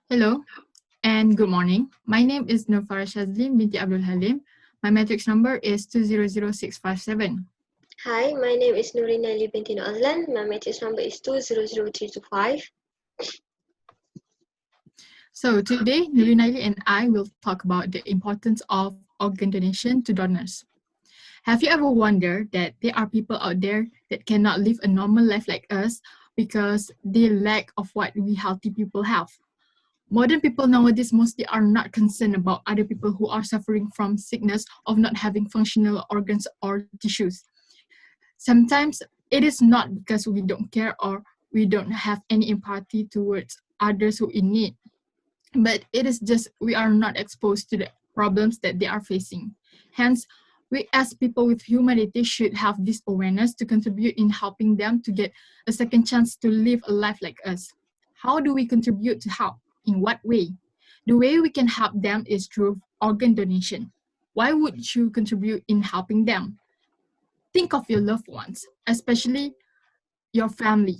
Hello and good morning. My name is Nufara Shazlin binti Abdul Halim. My matrix number is 200657. Hi, my name is Nurina Ali binti Azlan. My matrix number is 200325. So today, Nurinaili and I will talk about the importance of organ donation to donors. Have you ever wondered that there are people out there that cannot live a normal life like us because they lack of what we healthy people have? Modern people nowadays mostly are not concerned about other people who are suffering from sickness of not having functional organs or tissues. Sometimes it is not because we don't care or we don't have any empathy towards others who in need, but it is just we are not exposed to the problems that they are facing. Hence, we as people with humanity should have this awareness to contribute in helping them to get a second chance to live a life like us. How do we contribute to help? In what way? The way we can help them is through organ donation. Why would you contribute in helping them? Think of your loved ones, especially your family.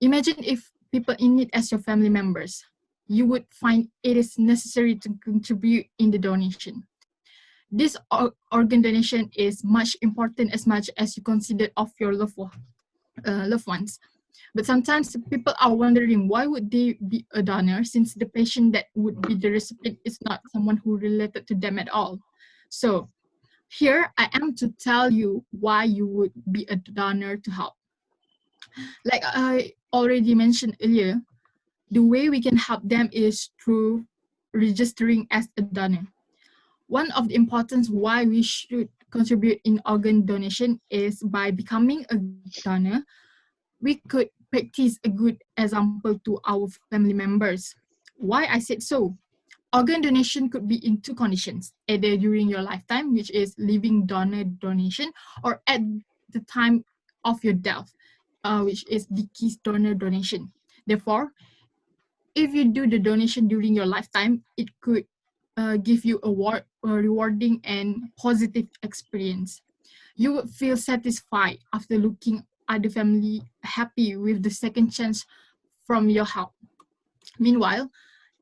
Imagine if people in need as your family members. You would find it is necessary to contribute in the donation. This organ donation is much important as much as you consider of your loved ones. But sometimes people are wondering why would they be a donor since the patient that would be the recipient is not someone who related to them at all. So here I am to tell you why you would be a donor to help. Like I already mentioned earlier, the way we can help them is through registering as a donor. One of the importance why we should contribute in organ donation is by becoming a donor, we could practice a good example to our family members. Why I said so? Organ donation could be in two conditions, either during your lifetime, which is living donor donation, or at the time of your death, which is deceased donor donation. Therefore, if you do the donation during your lifetime, it could give you a rewarding and positive experience. You would feel satisfied after looking at the family happy with the second chance from your help. Meanwhile,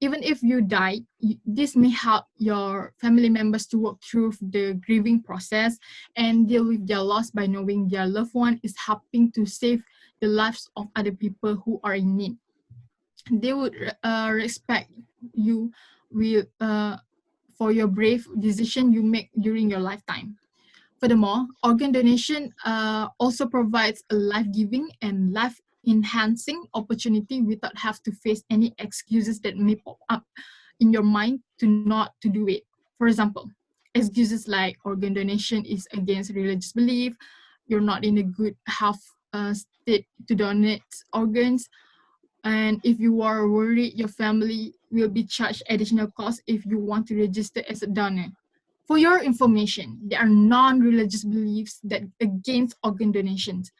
even if you die, this may help your family members to work through the grieving process and deal with their loss by knowing their loved one is helping to save the lives of other people who are in need. They would respect you will for your brave decision you make during your lifetime. Furthermore, organ donation also provides a life-giving and life-enhancing opportunity without have to face any excuses that may pop up in your mind to not to do it. For example, excuses like organ donation is against religious belief, you're not in a good health state to donate organs, and if you are worried your family will be charged additional costs if you want to register as a donor. For your information, there are non-religious beliefs that against organ donations.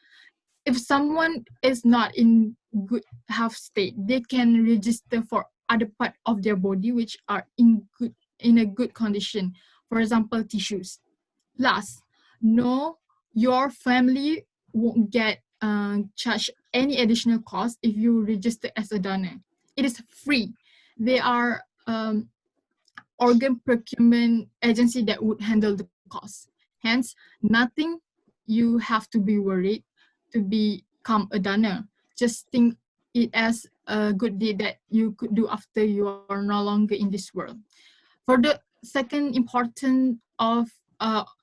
If someone is not in good health state, they can register for other part of their body which are in a good condition. For example, tissues. Plus, no, your family won't get charged any additional cost if you register as a donor. It is free. They are organ procurement agency that would handle the cost. Hence, nothing you have to be worried to become a donor. Just think it as a good deed that you could do after you are no longer in this world. For the second important of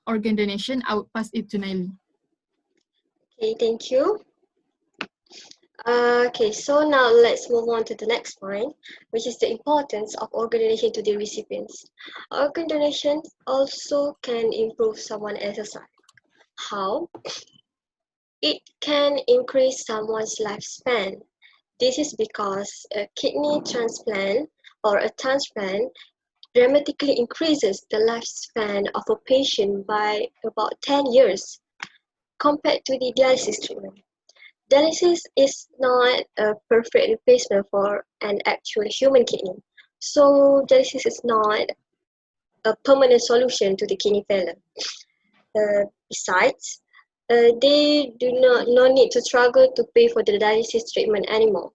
organ donation, I would pass it to Naili. Okay, thank you. Okay, so now let's move on to the next point, which is the importance of organ donation to the recipients. Organ donation also can improve someone else's life. How? It can increase someone's lifespan. This is because a kidney transplant or a transplant dramatically increases the lifespan of a patient by about 10 years compared to the dialysis treatment. Dialysis is not a perfect replacement for an actual human kidney, so dialysis is not a permanent solution to the kidney failure. Besides, they do not no need to struggle to pay for the dialysis treatment anymore.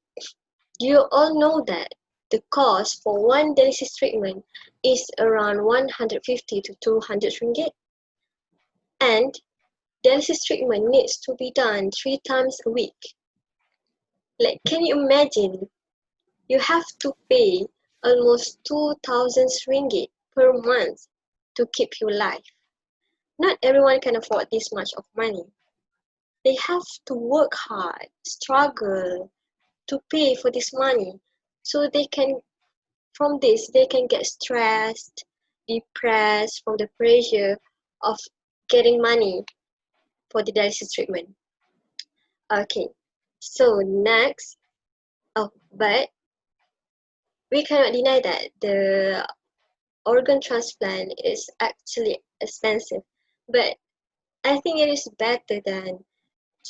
You all know that the cost for one dialysis treatment is around 150 to 200 ringgit. And dialysis treatment needs to be done 3 times a week. Like, can you imagine? You have to pay almost 2,000 ringgit per month to keep you alive. Not everyone can afford this much of money. They have to work hard, struggle to pay for this money. So from this, they can get stressed, depressed from the pressure of getting money for the dialysis treatment. Okay, so next, but we cannot deny that the organ transplant is actually expensive. But I think it is better than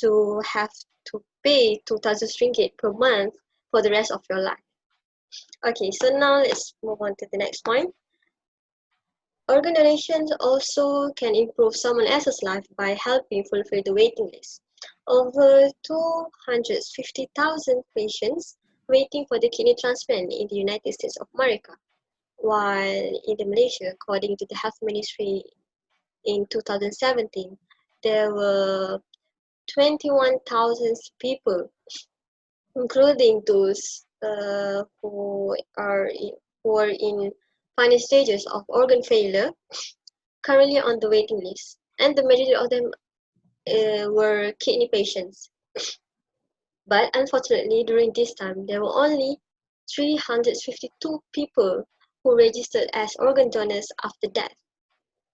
to have to pay 2,000 ringgit per month for the rest of your life. Okay, so now let's move on to the next point. Organ donations also can improve someone else's life by helping fulfill the waiting list. Over 250,000 patients waiting for the kidney transplant in the United States of America, while in Malaysia, according to the Health Ministry in 2017, there were 21,000 people, including those who are in final stages of organ failure, currently on the waiting list, and the majority of them were kidney patients. But unfortunately, during this time, there were only 352 people who registered as organ donors after death.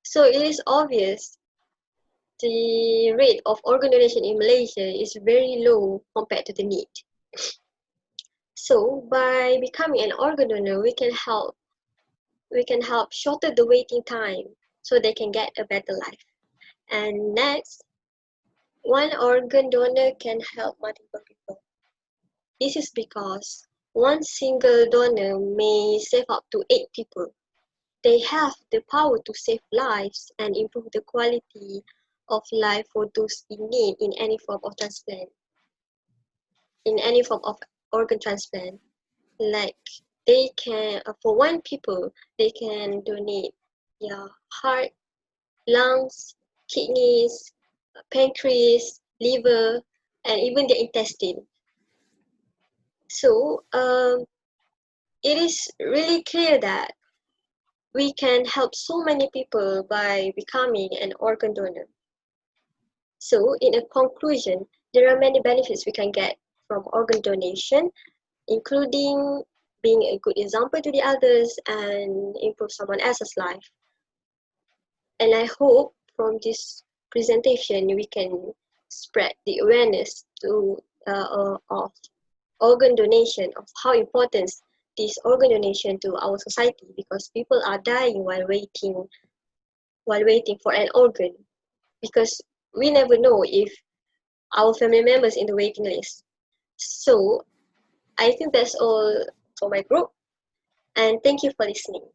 So it is obvious the rate of organ donation in Malaysia is very low compared to the need. So by becoming an organ donor, we can help shorten the waiting time so they can get a better life. And next, one organ donor can help multiple people. This is because one single donor may save up to 8 people. They have the power to save lives and improve the quality of life for those in need in any form of transplant, in any form of organ transplant. Like they can, for one people, they can donate their heart, lungs, kidneys, pancreas, liver, and even the intestine. So it is really clear that we can help so many people by becoming an organ donor. So in a conclusion, there are many benefits we can get from organ donation, including being a good example to the others and improve someone else's life. And I hope from this presentation we can spread the awareness of organ donation, of how important this organ donation to our society, because people are dying while waiting for an organ, because we never know if our family members in the waiting list. So I think that's all for my group, and thank you for listening.